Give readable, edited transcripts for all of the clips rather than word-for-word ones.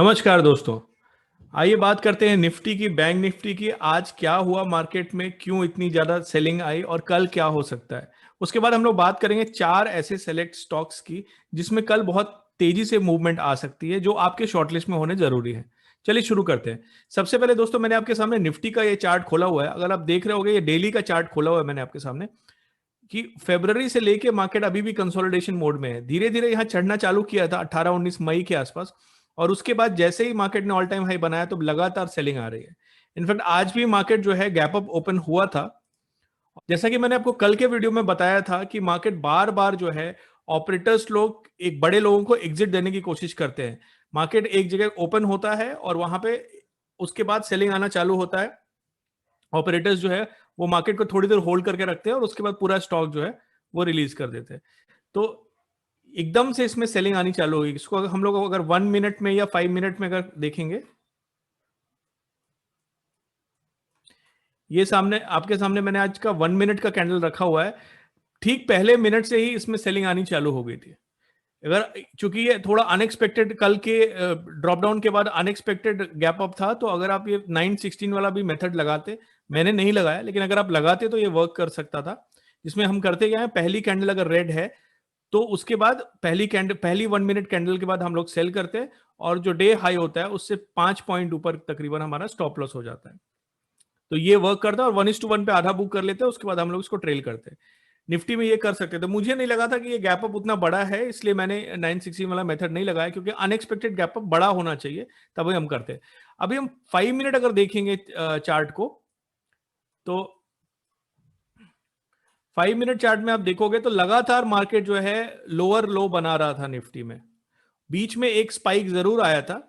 नमस्कार दोस्तों। आइए बात करते हैं निफ्टी की, बैंक निफ्टी की। आज क्या हुआ मार्केट में, क्यों इतनी ज्यादा सेलिंग आई और कल क्या हो सकता है। उसके बाद हम लोग बात करेंगे चार ऐसे सेलेक्ट स्टॉक्स की जिसमें कल बहुत तेजी से मूवमेंट आ सकती है, जो आपके शॉर्टलिस्ट में होने जरूरी है। चलिए शुरू करते हैं। सबसे पहले दोस्तों, मैंने आपके सामने निफ्टी का ये चार्ट खोला हुआ है। अगर आप देख रहे होगे, ये डेली का चार्ट खोला हुआ है मैंने आपके सामने, कि फरवरी से लेके मार्केट अभी भी कंसोलिडेशन मोड में है। धीरे धीरे यहाँ चढ़ना चालू किया था 18-19 मई के आसपास, और उसके बाद जैसे ही मार्केट ने ऑल टाइम हाई बनाया तो लगातार सेलिंग आ रही है। इनफैक्ट आज भी मार्केट जो है गैप अप ओपन हुआ था। जैसा कि मैंने आपको कल के वीडियो में बताया था कि मार्केट बार बार जो है ऑपरेटर्स लोग एक बड़े लोगों को एग्जिट देने की कोशिश करते हैं। मार्केट एक जगह ओपन होता है और वहां पे उसके बाद सेलिंग आना चालू होता है। ऑपरेटर्स जो है वो मार्केट को थोड़ी देर होल्ड करके रखते हैं और उसके बाद पूरा स्टॉक जो है वो रिलीज कर देते हैं। तो एकदम से इसमें सेलिंग आनी चालू होगी। इसको अगर हम लोग अगर 1 मिनट में या 5 मिनट में अगर देखेंगे, ये सामने आपके सामने मैंने आज का 1 मिनट का कैंडल रखा हुआ है। ठीक पहले मिनट से ही इसमें सेलिंग आनी चालू हो गई थी। अगर चूंकि ये थोड़ा अनएक्सपेक्टेड, कल के ड्रॉप डाउन के बाद अनएक्सपेक्टेड गैप अप था, तो अगर आप ये 916 वाला भी मेथड लगाते, मैंने नहीं लगाया लेकिन अगर आप लगाते तो ये वर्क कर सकता था। जिसमें हम करते क्या है, पहली कैंडल अगर रेड है तो उसके बाद पहली 1 मिनट कैंडल के बाद हम लोग सेल करते हैं, और जो डे हाई होता है उससे 5 पॉइंट ऊपर तकरीबन हमारा स्टॉप लॉस हो जाता है। तो ये वर्क करता है, और 1:1 पे आधा बुक कर लेते हैं, उसके बाद हम लोग इसको ट्रेल करते हैं। निफ्टी में ये कर सकते थे। मुझे नहीं लगा था कि ये गैप अप उतना बड़ा है, इसलिए मैंने 916 वाला मेथड नहीं लगाया, क्योंकि अनएक्सपेक्टेड गैप अप बड़ा होना चाहिए तभी हम करते हैं। अभी हम 5 मिनट अगर देखेंगे चार्ट को, तो 5 मिनट चार्ट में आप देखोगे तो लगातार मार्केट जो है लोअर लो बना रहा था निफ्टी में। बीच में एक स्पाइक जरूर आया था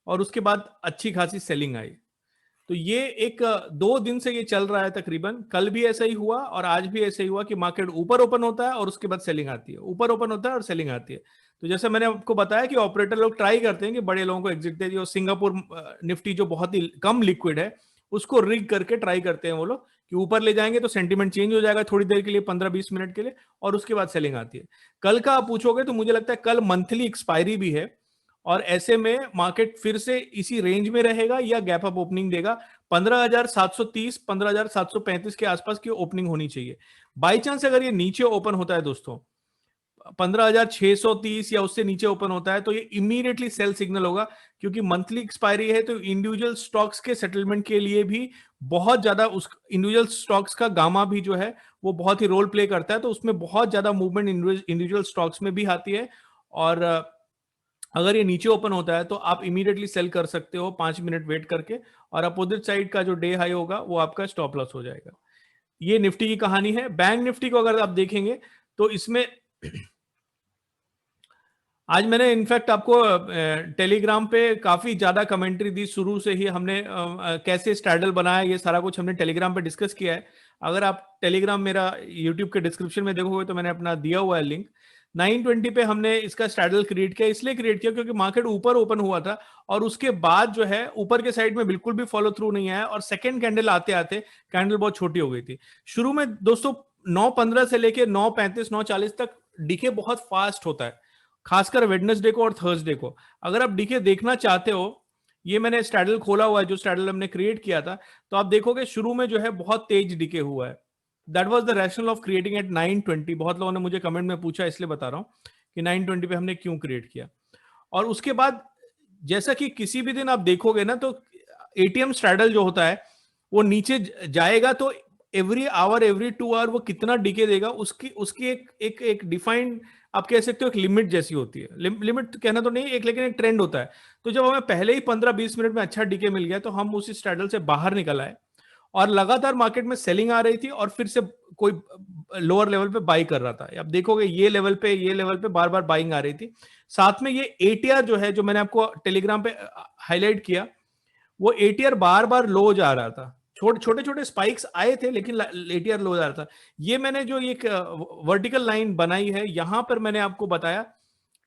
और उसके बाद अच्छी खासी सेलिंग आई। तो ये एक 2 दिन से ये चल रहा है तकरीबन। कल भी ऐसा ही हुआ और आज भी ऐसा ही हुआ कि मार्केट ऊपर ओपन होता है और उसके बाद सेलिंग आती है, ऊपर ओपन होता है और सेलिंग आती है। तो जैसे मैंने आपको बताया कि ऑपरेटर लोग ट्राई करते हैं कि बड़े लोगों को एग्जिट दे दिए, और सिंगापुर निफ्टी जो बहुत ही कम लिक्विड है उसको रिग करके ट्राई करते हैं वो लोग कि ऊपर ले जाएंगे तो सेंटीमेंट चेंज हो जाएगा थोड़ी देर के लिए, 15-20 मिनट के लिए, और उसके बाद सेलिंग आती है। कल का आप पूछोगे तो मुझे लगता है कल मंथली एक्सपायरी भी है, और ऐसे में मार्केट फिर से इसी रेंज में रहेगा या गैप अप ओपनिंग देगा। 15,730 15,735 के आसपास की ओपनिंग होनी चाहिए। बाई चांस अगर ये नीचे ओपन होता है दोस्तों, 15,630 या उससे नीचे ओपन होता है, तो ये इमीडिएटली सेल सिग्नल होगा, क्योंकि मंथली एक्सपायरी है। तो इंडिविजुअल स्टॉक्स के सेटलमेंट के लिए भी बहुत ज्यादा उस इंडिविजुअल स्टॉक्स का गामा भी जो है वो बहुत ही रोल प्ले करता है। तो उसमें बहुत ज्यादा मूवमेंट इंडिविजुअल स्टॉक्स में भी आती है। और अगर ये नीचे ओपन होता है तो आप इमीडिएटली सेल कर सकते हो 5 मिनट वेट करके, और अपोजिट साइड का जो डे हाई होगा वो आपका स्टॉप लॉस हो जाएगा। ये निफ्टी की कहानी है। बैंक निफ्टी को अगर आप देखेंगे तो इसमें आज मैंने इनफैक्ट आपको टेलीग्राम पे काफी ज्यादा कमेंट्री दी। शुरू से ही हमने कैसे स्ट्रैडल बनाया, ये सारा कुछ हमने टेलीग्राम पे डिस्कस किया है। अगर आप टेलीग्राम मेरा यूट्यूब के डिस्क्रिप्शन में देखोगे तो मैंने अपना दिया हुआ है लिंक। 920 पे हमने इसका स्ट्रैडल क्रिएट किया, इसलिए क्रिएट किया क्योंकि मार्केट ऊपर ओपन हुआ था और उसके बाद जो है ऊपर के साइड में बिल्कुल भी फॉलो थ्रू नहीं आया, और सेकेंड कैंडल आते आते कैंडल बहुत छोटी हो गई थी। शुरू में दोस्तों 9:15 से लेके 9:35 9:40 तक डीके बहुत फास्ट होता है, खासकर वेडनेसडे को और थर्सडे को। अगर आप डीके देखना चाहते हो, ये मैंने स्ट्रैडल खोला हुआ है जो स्ट्रैडल हमने क्रिएट किया था, तो आप देखोगे शुरू में जो है बहुत तेज डीके हुआ है। That was the rational of creating at 920। बहुत लोगों ने मुझे कमेंट में पूछा, इसलिए बता रहा हूं कि 920 पे हमने क्यों क्रिएट किया। और उसके बाद जैसा कि किसी भी दिन आप देखोगे ना, तो एटीएम स्ट्रैडल जो होता है वो नीचे जाएगा तो एवरी आवर एवरी 2 आवर वो कितना डीके देगा, उसकी उसकी एक डिफाइंड, आप कह सकते हो एक लिमिट जैसी होती है। लिमिट कहना तो नहीं एक, लेकिन एक ट्रेंड होता है। तो जब हमें पहले ही 15-20 मिनट में अच्छा डीके मिल गया तो हम उस स्ट्रैडल से बाहर निकल आए, और लगातार मार्केट में सेलिंग आ रही थी और फिर से कोई लोअर लेवल पे बाई कर रहा था। आप देखोगे ये लेवल पे बार बार बाइंग आ रही थी। साथ में ये एटीआर जो है, जो मैंने आपको टेलीग्राम पे हाईलाइट किया, वो एटीआर बार बार लो जा रहा था। छोटे छोटे स्पाइक्स आए थे लेकिन एटीआर लो जा रहा था। ये मैंने जो एक वर्टिकल लाइन बनाई है, यहां पर मैंने आपको बताया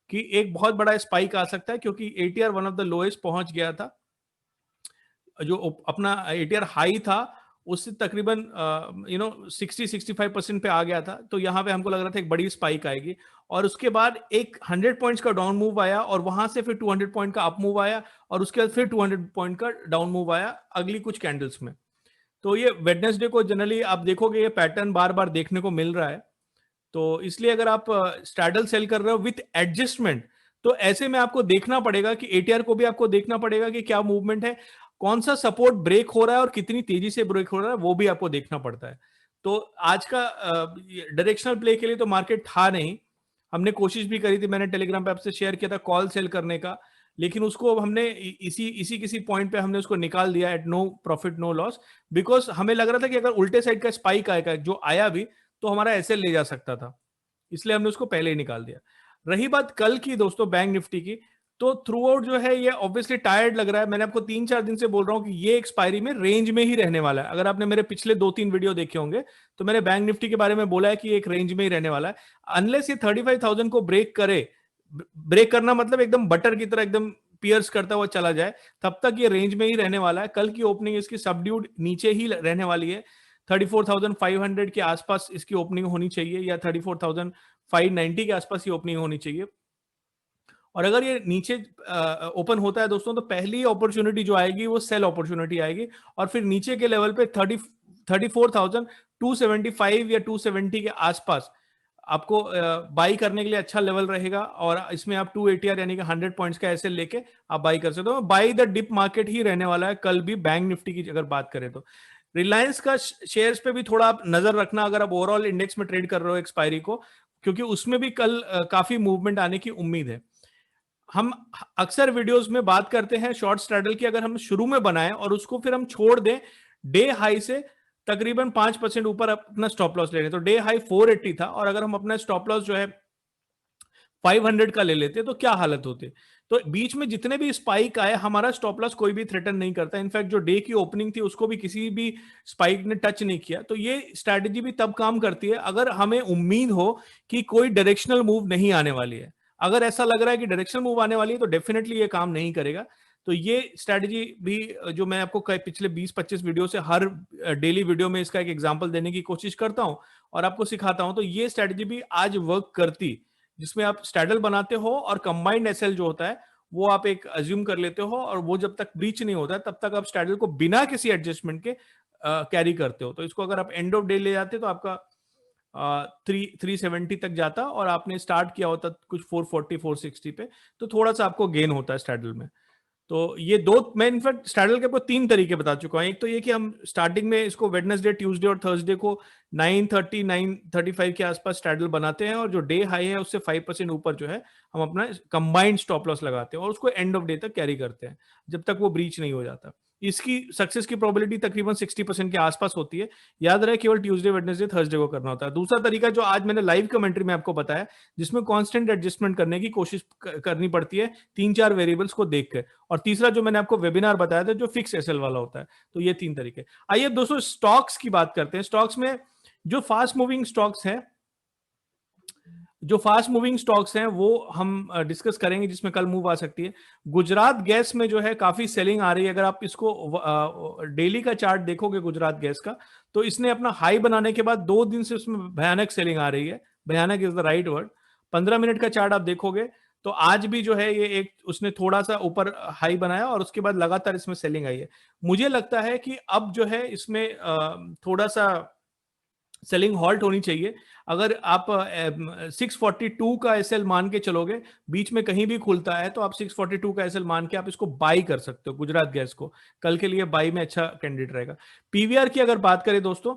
कि एक बहुत बड़ा स्पाइक आ सकता है, क्योंकि ATR one of the lowest पहुंच गया था। जो अपना एटीआर हाई था उससे तकरीबन 60-65% पे आ गया था। तो यहाँ पे हमको लग रहा था एक बड़ी स्पाइक आएगी, और उसके बाद एक 100 पॉइंट्स का डाउन मूव आया, और वहां से फिर 200 पॉइंट का अप मूव आया, और उसके बाद फिर 200 पॉइंट का डाउन मूव आया अगली कुछ कैंडल्स में। तो ये वेडनेसडे को जनरली आप देखोगे ये पैटर्न बार बार देखने को मिल रहा है। तो इसलिए अगर आप स्ट्रैडल सेल कर रहे हो विथ एडजस्टमेंट, तो ऐसे में आपको देखना पड़ेगा कि एटीआर को भी आपको देखना पड़ेगा कि क्या मूवमेंट है, कौन सा सपोर्ट ब्रेक हो रहा है और कितनी तेजी से ब्रेक हो रहा है, वो भी आपको देखना पड़ता है। तो आज का डायरेक्शनल प्ले के लिए तो मार्केट था नहीं। हमने कोशिश भी करी थी, मैंने टेलीग्राम पे आपसे शेयर किया था कॉल सेल करने का, लेकिन उसको हमने इसी किसी पॉइंट पे हमने उसको निकाल दिया at no profit no loss, because हमें लग रहा था कि अगर उल्टे साइड का स्पाइक आएगा जो आया भी, तो हमारा एसएल ले जा सकता था, इसलिए हमने उसको पहले ही निकाल दिया। रही बात कल की दोस्तों बैंक निफ्टी की, तो थ्रू आउट जो है ये ऑब्वियसली टायर्ड लग रहा है। मैंने आपको 3-4 दिन से बोल रहा हूं कि ये एक्सपायरी में रेंज में ही रहने वाला है। अगर आपने मेरे पिछले 2-3 वीडियो देखे होंगे तो मैंने बैंक निफ्टी के बारे में बोला है कि एक रेंज में ही रहने वाला है, अनलेस ये 35,000 को ब्रेक करे। ब्रेक करना मतलब एकदम बटर की तरह एकदम पियर्स करता हुआ चला जाए, तब तक ये रेंज में ही रहने वाला है। कल की ओपनिंग इसकी सबड्यूड नीचे ही रहने वाली है, 34,500 के आसपास इसकी ओपनिंग होनी चाहिए, या 34,590 के आसपास ही ओपनिंग होनी चाहिए। और अगर ये नीचे ओपन होता है दोस्तों, तो पहली अपॉर्चुनिटी जो आएगी वो सेल अपॉर्चुनिटी आएगी, और फिर नीचे के लेवल पे 34,275 या 270 के आसपास आपको बाई करने के लिए अच्छा लेवल रहेगा। और इसमें आप 2 ATR यानी कि 100 पॉइंट्स का एसएल लेके आप बाई कर सकते हो। बाई द डिप मार्केट ही रहने वाला है कल भी बैंक निफ्टी की अगर बात करें तो। रिलायंस का शेयर्स पे भी थोड़ा आप नजर रखना अगर आप ओवरऑल इंडेक्स में ट्रेड कर रहे हो एक्सपायरी को, क्योंकि उसमें भी कल काफी मूवमेंट आने की उम्मीद है। हम अक्सर वीडियोस में बात करते हैं शॉर्ट स्ट्रैडल की, अगर हम शुरू में बनाएं और उसको फिर हम छोड़ दें डे हाई से तकरीबन 5% ऊपर अपना स्टॉप लॉस ले लें, तो डे हाई 480 था, और अगर हम अपना स्टॉप लॉस जो है 500 का ले लेते तो क्या हालत होती। तो बीच में जितने भी स्पाइक आए हमारा स्टॉप लॉस कोई भी थ्रेटन नहीं करता, इनफैक्ट जो डे की ओपनिंग थी उसको भी किसी भी स्पाइक ने टच नहीं किया। तो ये स्ट्रैटेजी भी तब काम करती है अगर हमें उम्मीद हो कि कोई डायरेक्शनल मूव नहीं आने वाली है। अगर ऐसा लग रहा है कि डायरेक्शनल मूव आने वाली है तो डेफिनेटली ये काम नहीं करेगा। तो ये स्ट्रैटेजी भी जो मैं आपको पिछले 20-25 वीडियो से हर डेली वीडियो में इसका एक एग्जांपल देने की कोशिश करता हूं और आपको सिखाता हूं, तो ये स्ट्रैटेजी भी आज वर्क करती, जिसमें आप स्ट्रैडल बनाते हो और कंबाइंड एसएल जो होता है वो आप एक अज्यूम कर लेते हो, और वो जब तक ब्रीच नहीं होता तब तक आप स्ट्रैडल को बिना किसी एडजस्टमेंट के कैरी करते हो। तो इसको अगर आप एंड ऑफ डे ले जाते तो आपका 370 तक जाता, और आपने स्टार्ट किया होता कुछ 440-460 पे, तो थोड़ा सा आपको गेन होता है स्ट्रैडल में। तो ये दो, मैं इनफैक्ट स्ट्रैडल के आपको 3 तरीके बता चुका हूं। एक तो ये कि हम स्टार्टिंग में इसको वेडनेसडे, ट्यूसडे और थर्सडे को 930, 935 के आसपास स्ट्रैडल बनाते हैं, और जो डे हाई है उससे 5% ऊपर जो है हम अपना कंबाइंड स्टॉप लॉस लगाते हैं, और उसको एंड ऑफ डे तक कैरी करते हैं जब तक वो ब्रीच नहीं हो जाता। इसकी सक्सेस की प्रोबेबिलिटी तकरीबन 60% के आसपास होती है। याद रहे केवल ट्यूसडे, वेडनेसडे, थर्सडे को करना होता है। दूसरा तरीका जो आज मैंने लाइव कमेंट्री में आपको बताया, जिसमें कांस्टेंट एडजस्टमेंट करने की कोशिश करनी पड़ती है 3-4 वेरिएबल्स को देख कर, और तीसरा जो मैंने आपको वेबिनार बताया था जो फिक्स एसएल वाला होता है। तो ये 3 तरीके। आइए दोस्तों स्टॉक्स की बात करते हैं। स्टॉक्स में जो फास्ट मूविंग स्टॉक्स हैं वो हम डिस्कस करेंगे, जिसमें कल मूव आ सकती है। गुजरात गैस में जो है काफी सेलिंग आ रही है। अगर आप इसको डेली का चार्ट देखोगे गुजरात गैस का, तो इसने अपना हाई बनाने के बाद 2 दिन से उसमें भयानक सेलिंग आ रही है। भयानक is the right word. 15 minute का चार्ट आप देखोगे तो आज भी जो है ये एक उसने थोड़ा सा ऊपर हाई बनाया और उसके बाद लगातार इसमें सेलिंग आई है। मुझे लगता है कि अब जो है इसमें थोड़ा सा सेलिंग हॉल्ट होनी चाहिए। अगर आप 642 का एसएल मान के चलोगे, बीच में कहीं भी खुलता है तो आप 642 का एसएल मान के आप इसको बाई कर सकते हो। गुजरात गैस को कल के लिए बाई में अच्छा कैंडिडेट रहेगा। पीवीआर की अगर बात करें दोस्तों,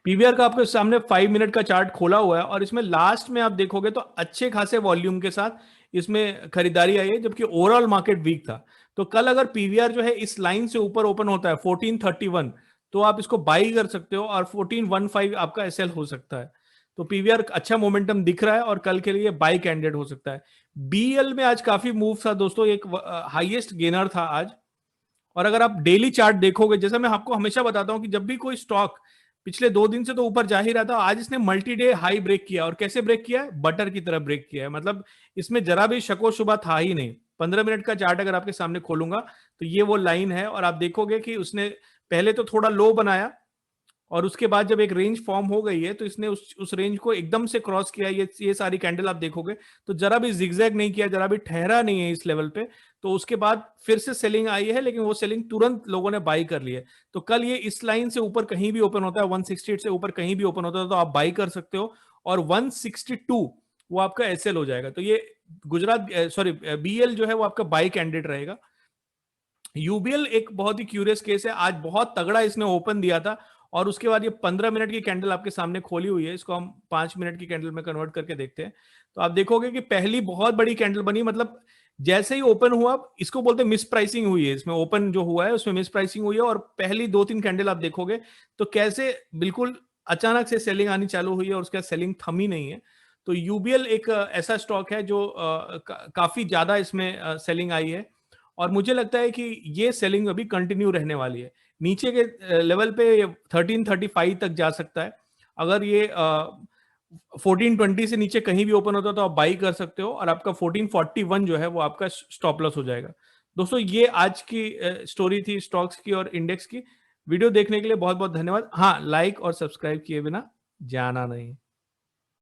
पीवीआर का आपके सामने 5 मिनट का चार्ट खोला हुआ है, और इसमें लास्ट में आप देखोगे तो अच्छे खासे वॉल्यूम के साथ इसमें खरीदारी आई है, जबकि ओवरऑल मार्केट वीक था। तो कल अगर पीवीआर जो है इस लाइन से ऊपर ओपन होता है 1431, तो आप इसको बाई कर सकते हो, और 1415 आपका एसएल हो सकता है। तो पीवीआर अच्छा मोमेंटम दिख रहा है और कल के लिए बाई कैंडिडेट हो सकता है। बीएल में आज काफी मूव था दोस्तों, एक हाईएस्ट गेनर था आज। और अगर आप डेली चार्ट देखोगे, जैसा मैं आपको हमेशा बताता हूं कि जब भी कोई स्टॉक पिछले 2 दिन से तो ऊपर जा ही रहा था, आज इसने मल्टी डे हाई ब्रेक किया, और कैसे ब्रेक किया है, बटर की तरह ब्रेक किया है। मतलब इसमें जरा भी शको शुबा था ही नहीं। 15 मिनट का चार्ट अगर आपके सामने खोलूंगा तो ये वो लाइन है, और आप देखोगे कि उसने पहले तो थोड़ा लो बनाया और उसके बाद जब एक रेंज फॉर्म हो गई है तो इसने उस रेंज को एकदम से क्रॉस किया। ये सारी कैंडल आप देखोगे तो जरा भी जिगजैग नहीं किया, जरा भी ठहरा नहीं है इस लेवल पे। तो उसके बाद फिर से सेलिंग आई है, लेकिन वो सेलिंग तुरंत लोगों ने बाई कर ली है। तो कल ये इस लाइन से ऊपर कहीं भी ओपन होता है, 168 से ऊपर कहीं भी ओपन होता है तो आप बाई कर सकते हो। और 162 वो आपका एसएल हो जाएगा। तो ये गुजरात सॉरी बीएल जो है वो आपका बाई कैंडिडेट रहेगा। यूबीएल एक बहुत ही क्यूरियस केस है, आज बहुत तगड़ा इसने ओपन दिया था और उसके बाद ये 15 मिनट की कैंडल आपके सामने खोली हुई है। इसको हम 5 मिनट की कैंडल में कन्वर्ट करके देखते हैं। तो आप देखोगे कि पहली बहुत बड़ी कैंडल बनी, मतलब जैसे ही ओपन हुआ, इसको बोलते हैं मिस प्राइसिंग हुई है। इसमें ओपन जो हुआ है उसमें मिस प्राइसिंग हुई है और पहली 2-3 कैंडल आप देखोगे तो कैसे बिल्कुल अचानक से सेलिंग आनी चालू हुई है और उसका सेलिंग थमी नहीं है। तो यूबीएल एक ऐसा स्टॉक है जो काफी ज्यादा इसमें सेलिंग आई है और मुझे लगता है कि ये सेलिंग अभी कंटिन्यू रहने वाली है। नीचे के लेवल पे 1335 तक जा सकता है। अगर ये 1420 से नीचे कहीं भी ओपन होता है तो आप बाई कर सकते हो और आपका 1441 जो है वो आपका स्टॉप लॉस हो जाएगा। दोस्तों ये आज की स्टोरी थी स्टॉक्स की और इंडेक्स की। वीडियो देखने के लिए बहुत बहुत धन्यवाद। हाँ, लाइक और सब्सक्राइब किए बिना जाना नहीं।